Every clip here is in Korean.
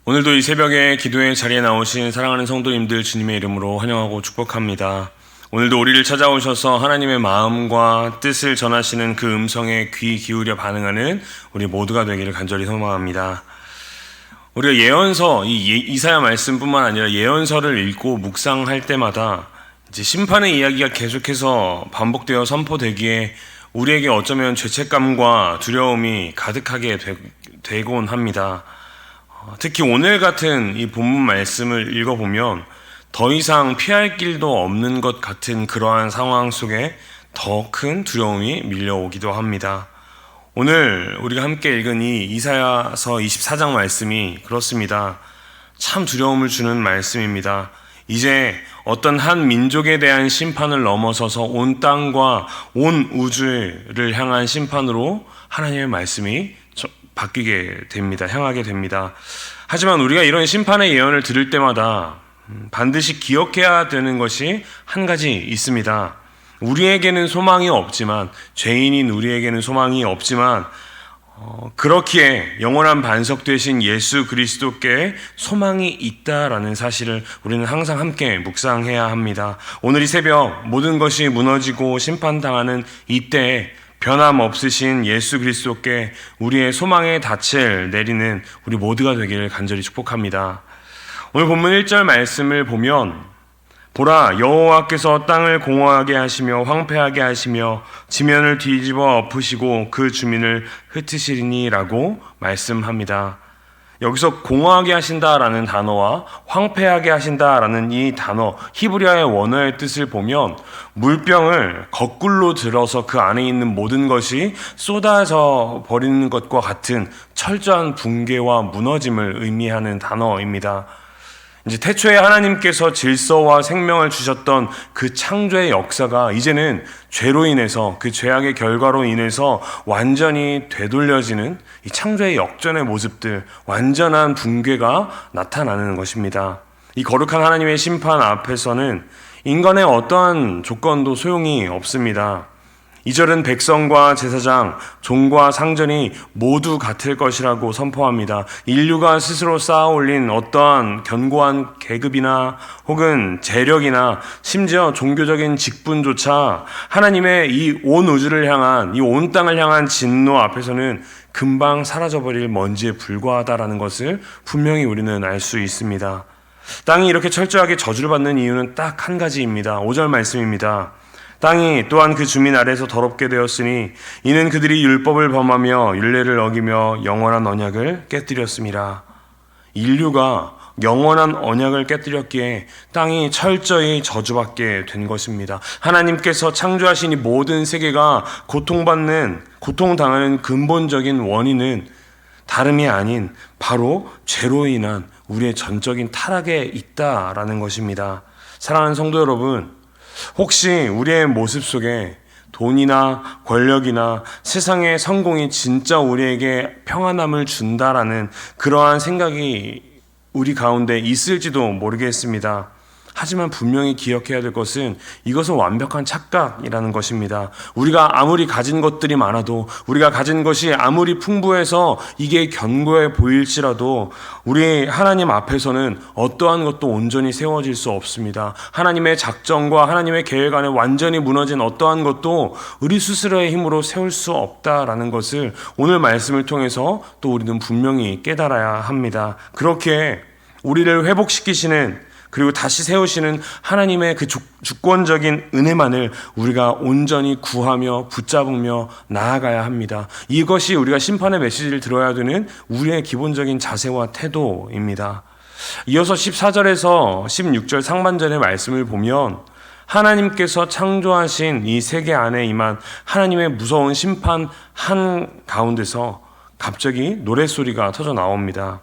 오늘도 이 새벽에 기도의 자리에 나오신 사랑하는 성도님들 주님의 이름으로 환영하고 축복합니다. 오늘도 우리를 찾아오셔서 하나님의 마음과 뜻을 전하시는 그 음성에 귀 기울여 반응하는 우리 모두가 되기를 간절히 소망합니다. 우리가 예언서, 이사야 말씀뿐만 아니라 예언서를 읽고 묵상할 때마다 이제 심판의 이야기가 계속해서 반복되어 선포되기에 우리에게 어쩌면 죄책감과 두려움이 가득하게 되곤 합니다. 특히 오늘 같은 이 본문 말씀을 읽어보면 더 이상 피할 길도 없는 것 같은 그러한 상황 속에 더 큰 두려움이 밀려오기도 합니다. 오늘 우리가 함께 읽은 이 이사야서 24장 말씀이 그렇습니다. 참 두려움을 주는 말씀입니다. 이제 어떤 한 민족에 대한 심판을 넘어서서 온 땅과 온 우주를 향한 심판으로 하나님의 말씀이 바뀌게 됩니다. 향하게 됩니다. 하지만 우리가 이런 심판의 예언을 들을 때마다 반드시 기억해야 되는 것이 한 가지 있습니다. 우리에게는 소망이 없지만, 죄인인 우리에게는 소망이 없지만 그렇기에 영원한 반석 되신 예수 그리스도께 소망이 있다라는 사실을 우리는 항상 함께 묵상해야 합니다. 오늘 이 새벽 모든 것이 무너지고 심판당하는 이때에 변함없으신 예수 그리스도께 우리의 소망의 닻을 내리는 우리 모두가 되기를 간절히 축복합니다. 오늘 본문 1절 말씀을 보면 보라, 여호와께서 땅을 공허하게 하시며 황폐하게 하시며 지면을 뒤집어 엎으시고 그 주민을 흩으시리니 라고 말씀합니다. 여기서 공허하게 하신다라는 단어와 황폐하게 하신다라는 이 단어, 히브리어의 원어의 뜻을 보면 물병을 거꾸로 들어서 그 안에 있는 모든 것이 쏟아져 버리는 것과 같은 철저한 붕괴와 무너짐을 의미하는 단어입니다. 이제 태초에 하나님께서 질서와 생명을 주셨던 그 창조의 역사가 이제는 죄로 인해서, 그 죄악의 결과로 인해서 완전히 되돌려지는 이 창조의 역전의 모습들, 완전한 붕괴가 나타나는 것입니다. 이 거룩한 하나님의 심판 앞에서는 인간의 어떠한 조건도 소용이 없습니다. 2절은 백성과 제사장, 종과 상전이 모두 같을 것이라고 선포합니다. 인류가 스스로 쌓아올린 어떠한 견고한 계급이나 혹은 재력이나 심지어 종교적인 직분조차 하나님의 이 온 우주를 향한, 이 온 땅을 향한 진노 앞에서는 금방 사라져버릴 먼지에 불과하다라는 것을 분명히 우리는 알 수 있습니다. 땅이 이렇게 철저하게 저주를 받는 이유는 딱 한 가지입니다. 5절 말씀입니다. 땅이 또한 그 주민 아래에서 더럽게 되었으니 이는 그들이 율법을 범하며 율례를 어기며 영원한 언약을 깨뜨렸습니다. 인류가 영원한 언약을 깨뜨렸기에 땅이 철저히 저주받게 된 것입니다. 하나님께서 창조하신 이 모든 세계가 고통당하는 근본적인 원인은 다름이 아닌 바로 죄로 인한 우리의 전적인 타락에 있다라는 것입니다. 사랑하는 성도 여러분, 혹시 우리의 모습 속에 돈이나 권력이나 세상의 성공이 진짜 우리에게 평안함을 준다라는 그러한 생각이 우리 가운데 있을지도 모르겠습니다. 하지만 분명히 기억해야 될 것은 이것은 완벽한 착각이라는 것입니다. 우리가 아무리 가진 것들이 많아도, 우리가 가진 것이 아무리 풍부해서 이게 견고해 보일지라도 우리 하나님 앞에서는 어떠한 것도 온전히 세워질 수 없습니다. 하나님의 작정과 하나님의 계획 안에 완전히 무너진 어떠한 것도 우리 스스로의 힘으로 세울 수 없다라는 것을 오늘 말씀을 통해서 또 우리는 분명히 깨달아야 합니다. 그렇게 우리를 회복시키시는, 그리고 다시 세우시는 하나님의 그 주권적인 은혜만을 우리가 온전히 구하며 붙잡으며 나아가야 합니다. 이것이 우리가 심판의 메시지를 들어야 되는 우리의 기본적인 자세와 태도입니다. 이어서 14절에서 16절 상반절의 말씀을 보면 하나님께서 창조하신 이 세계 안에 임한 하나님의 무서운 심판 한 가운데서 갑자기 노랫소리가 터져 나옵니다.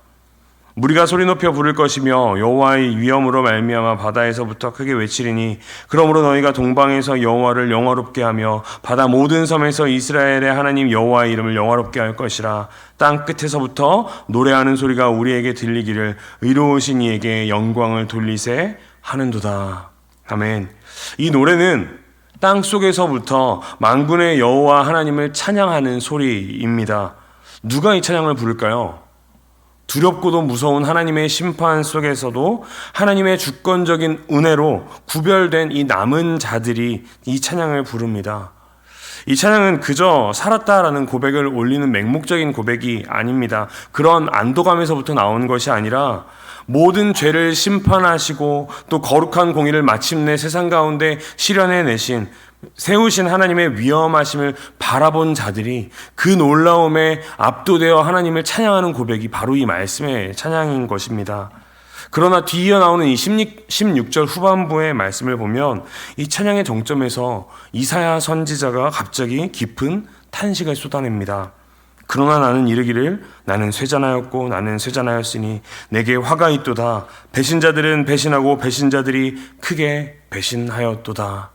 무리가 소리 높여 부를 것이며 여호와의 위엄으로 말미암아 바다에서부터 크게 외치리니 그러므로 너희가 동방에서 여호와를 영화롭게 하며 바다 모든 섬에서 이스라엘의 하나님 여호와의 이름을 영화롭게 할 것이라. 땅 끝에서부터 노래하는 소리가 우리에게 들리기를 의로우신 이에게 영광을 돌리세 하는도다. 아멘. 이 노래는 땅 속에서부터 만군의 여호와 하나님을 찬양하는 소리입니다. 누가 이 찬양을 부를까요? 두렵고도 무서운 하나님의 심판 속에서도 하나님의 주권적인 은혜로 구별된 이 남은 자들이 이 찬양을 부릅니다. 이 찬양은 그저 살았다라는 고백을 올리는 맹목적인 고백이 아닙니다. 그런 안도감에서부터 나온 것이 아니라 모든 죄를 심판하시고 또 거룩한 공의를 마침내 세상 가운데 실현해 내신 세우신 하나님의 위엄하심을 바라본 자들이 그 놀라움에 압도되어 하나님을 찬양하는 고백이 바로 이 말씀의 찬양인 것입니다. 그러나 뒤이어 나오는 이 16절 후반부의 말씀을 보면 이 찬양의 정점에서 이사야 선지자가 갑자기 깊은 탄식을 쏟아냅니다. 그러나 나는 이르기를 나는 쇠잔하였고 나는 쇠잔하였으니 내게 화가 있도다. 배신자들은 배신하고 배신자들이 크게 배신하였도다.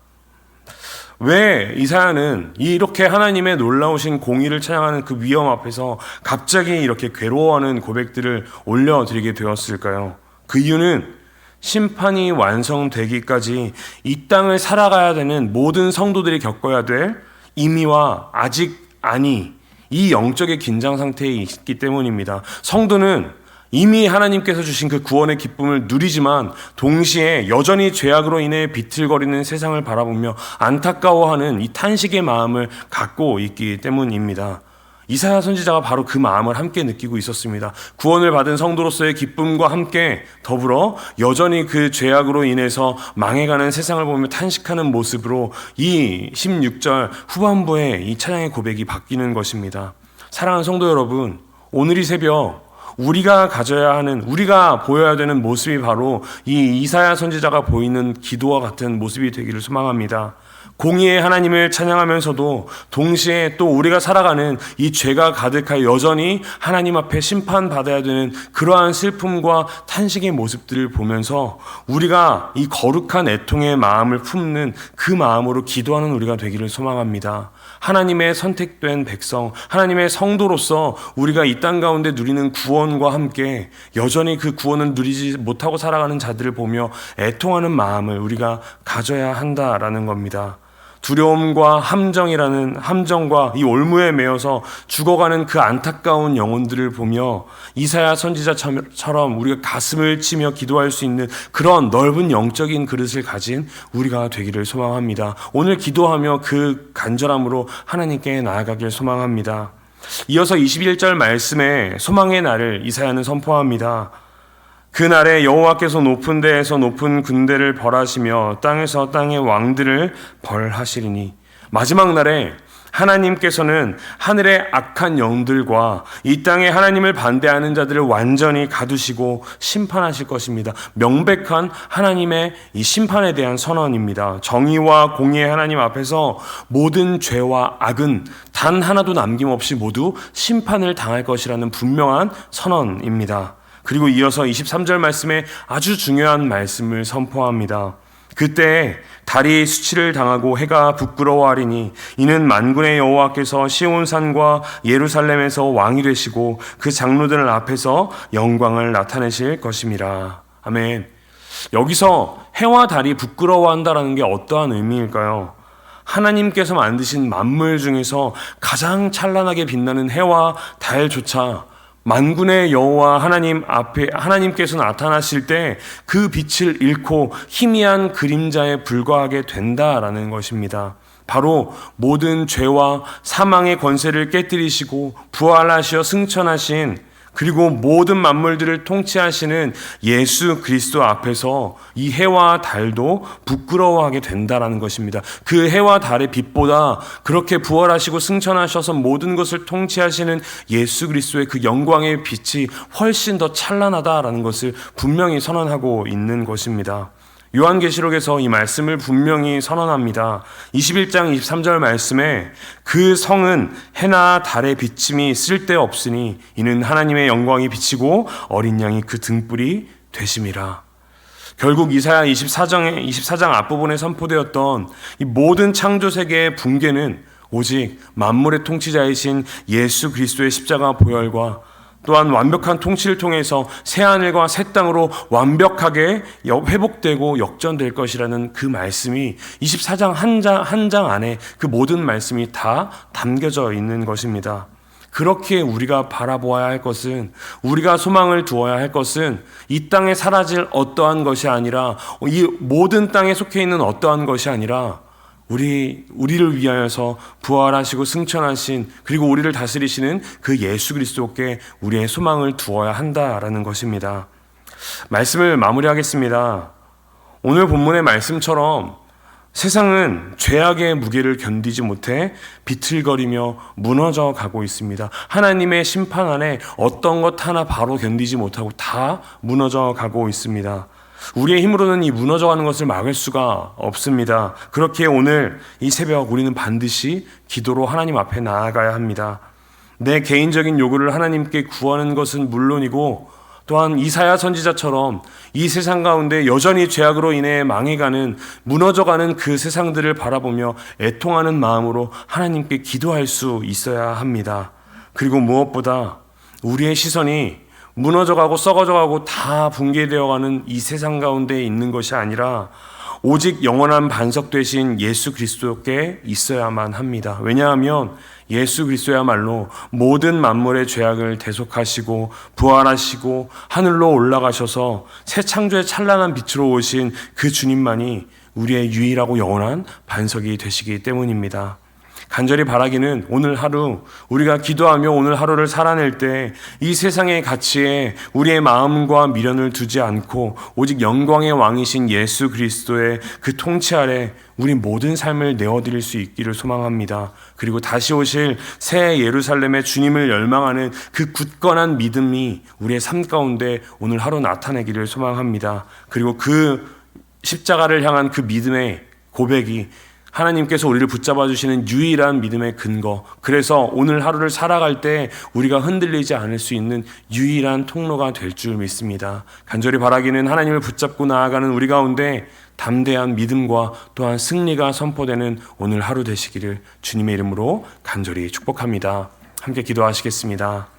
왜 이사야는 이렇게 하나님의 놀라우신 공의를 찬양하는 그 위엄 앞에서 갑자기 이렇게 괴로워하는 고백들을 올려드리게 되었을까요? 그 이유는 심판이 완성되기까지 이 땅을 살아가야 되는 모든 성도들이 겪어야 될 이미와 아직 아니 이 영적의 긴장 상태에 있기 때문입니다. 성도는 이미 하나님께서 주신 그 구원의 기쁨을 누리지만 동시에 여전히 죄악으로 인해 비틀거리는 세상을 바라보며 안타까워하는 이 탄식의 마음을 갖고 있기 때문입니다. 이사야 선지자가 바로 그 마음을 함께 느끼고 있었습니다. 구원을 받은 성도로서의 기쁨과 함께 더불어 여전히 그 죄악으로 인해서 망해가는 세상을 보며 탄식하는 모습으로 이 16절 후반부에 이 찬양의 고백이 바뀌는 것입니다. 사랑하는 성도 여러분, 오늘 이 새벽 우리가 가져야 하는, 우리가 보여야 되는 모습이 바로 이 이사야 선지자가 보이는 기도와 같은 모습이 되기를 소망합니다. 공의의 하나님을 찬양하면서도 동시에 또 우리가 살아가는 이 죄가 가득하여 여전히 하나님 앞에 심판받아야 되는 그러한 슬픔과 탄식의 모습들을 보면서 우리가 이 거룩한 애통의 마음을 품는 그 마음으로 기도하는 우리가 되기를 소망합니다. 하나님의 선택된 백성, 하나님의 성도로서 우리가 이 땅 가운데 누리는 구원과 함께 여전히 그 구원을 누리지 못하고 살아가는 자들을 보며 애통하는 마음을 우리가 가져야 한다라는 겁니다. 두려움과 함정과 이 올무에 매여서 죽어가는 그 안타까운 영혼들을 보며 이사야 선지자처럼 우리가 가슴을 치며 기도할 수 있는 그런 넓은 영적인 그릇을 가진 우리가 되기를 소망합니다. 오늘 기도하며 그 간절함으로 하나님께 나아가길 소망합니다. 이어서 21절 말씀에 소망의 날을 이사야는 선포합니다. 그날에 여호와께서 높은 데에서 높은 군대를 벌하시며 땅에서 땅의 왕들을 벌하시리니, 마지막 날에 하나님께서는 하늘의 악한 영들과 이 땅에 하나님을 반대하는 자들을 완전히 가두시고 심판하실 것입니다. 명백한 하나님의 이 심판에 대한 선언입니다. 정의와 공의의 하나님 앞에서 모든 죄와 악은 단 하나도 남김없이 모두 심판을 당할 것이라는 분명한 선언입니다. 그리고 이어서 23절 말씀에 아주 중요한 말씀을 선포합니다. 그때 달이 수치를 당하고 해가 부끄러워하리니 이는 만군의 여호와께서 시온산과 예루살렘에서 왕이 되시고 그 장로들 앞에서 영광을 나타내실 것임이라. 아멘. 여기서 해와 달이 부끄러워한다라는 게 어떠한 의미일까요? 하나님께서 만드신 만물 중에서 가장 찬란하게 빛나는 해와 달조차 만군의 여호와 하나님 앞에 하나님께서 나타나실 때 그 빛을 잃고 희미한 그림자에 불과하게 된다라는 것입니다. 바로 모든 죄와 사망의 권세를 깨뜨리시고 부활하시어 승천하신, 그리고 모든 만물들을 통치하시는 예수 그리스도 앞에서 이 해와 달도 부끄러워하게 된다라는 것입니다. 그 해와 달의 빛보다 그렇게 부활하시고 승천하셔서 모든 것을 통치하시는 예수 그리스도의 그 영광의 빛이 훨씬 더 찬란하다라는 것을 분명히 선언하고 있는 것입니다. 요한계시록에서 이 말씀을 분명히 선언합니다. 21장 23절 말씀에 그 성은 해나 달의 비침이 쓸데없으니 이는 하나님의 영광이 비치고 어린 양이 그 등불이 되심이라. 결국 이사야 24장 앞부분에 선포되었던 이 모든 창조 세계의 붕괴는 오직 만물의 통치자이신 예수 그리스도의 십자가 보혈과 또한 완벽한 통치를 통해서 새하늘과 새 땅으로 완벽하게 회복되고 역전될 것이라는 그 말씀이 24장 한 장 안에 그 모든 말씀이 다 담겨져 있는 것입니다. 그렇게 우리가 바라보아야 할 것은, 우리가 소망을 두어야 할 것은 이 땅에 사라질 어떠한 것이 아니라, 이 모든 땅에 속해 있는 어떠한 것이 아니라 우리를 위하여서 부활하시고 승천하신, 그리고 우리를 다스리시는 그 예수 그리스도께 우리의 소망을 두어야 한다라는 것입니다. 말씀을 마무리하겠습니다. 오늘 본문의 말씀처럼 세상은 죄악의 무게를 견디지 못해 비틀거리며 무너져 가고 있습니다. 하나님의 심판 안에 어떤 것 하나 바로 견디지 못하고 다 무너져 가고 있습니다. 우리의 힘으로는 이 무너져가는 것을 막을 수가 없습니다. 그렇게 오늘 이 새벽 우리는 반드시 기도로 하나님 앞에 나아가야 합니다. 내 개인적인 요구를 하나님께 구하는 것은 물론이고, 또한 이사야 선지자처럼 이 세상 가운데 여전히 죄악으로 인해 망해가는, 무너져가는 그 세상들을 바라보며 애통하는 마음으로 하나님께 기도할 수 있어야 합니다. 그리고 무엇보다 우리의 시선이 무너져가고 썩어져가고 다 붕괴되어가는 이 세상 가운데 있는 것이 아니라 오직 영원한 반석 되신 예수 그리스도께 있어야만 합니다. 왜냐하면 예수 그리스도야말로 모든 만물의 죄악을 대속하시고 부활하시고 하늘로 올라가셔서 새 창조의 찬란한 빛으로 오신 그 주님만이 우리의 유일하고 영원한 반석이 되시기 때문입니다. 간절히 바라기는 오늘 하루 우리가 기도하며 오늘 하루를 살아낼 때 이 세상의 가치에 우리의 마음과 미련을 두지 않고 오직 영광의 왕이신 예수 그리스도의 그 통치 아래 우리 모든 삶을 내어드릴 수 있기를 소망합니다. 그리고 다시 오실 새 예루살렘의 주님을 열망하는 그 굳건한 믿음이 우리의 삶 가운데 오늘 하루 나타내기를 소망합니다. 그리고 그 십자가를 향한 그 믿음의 고백이 하나님께서 우리를 붙잡아 주시는 유일한 믿음의 근거, 그래서 오늘 하루를 살아갈 때 우리가 흔들리지 않을 수 있는 유일한 통로가 될 줄 믿습니다. 간절히 바라기는 하나님을 붙잡고 나아가는 우리 가운데 담대한 믿음과 또한 승리가 선포되는 오늘 하루 되시기를 주님의 이름으로 간절히 축복합니다. 함께 기도하시겠습니다.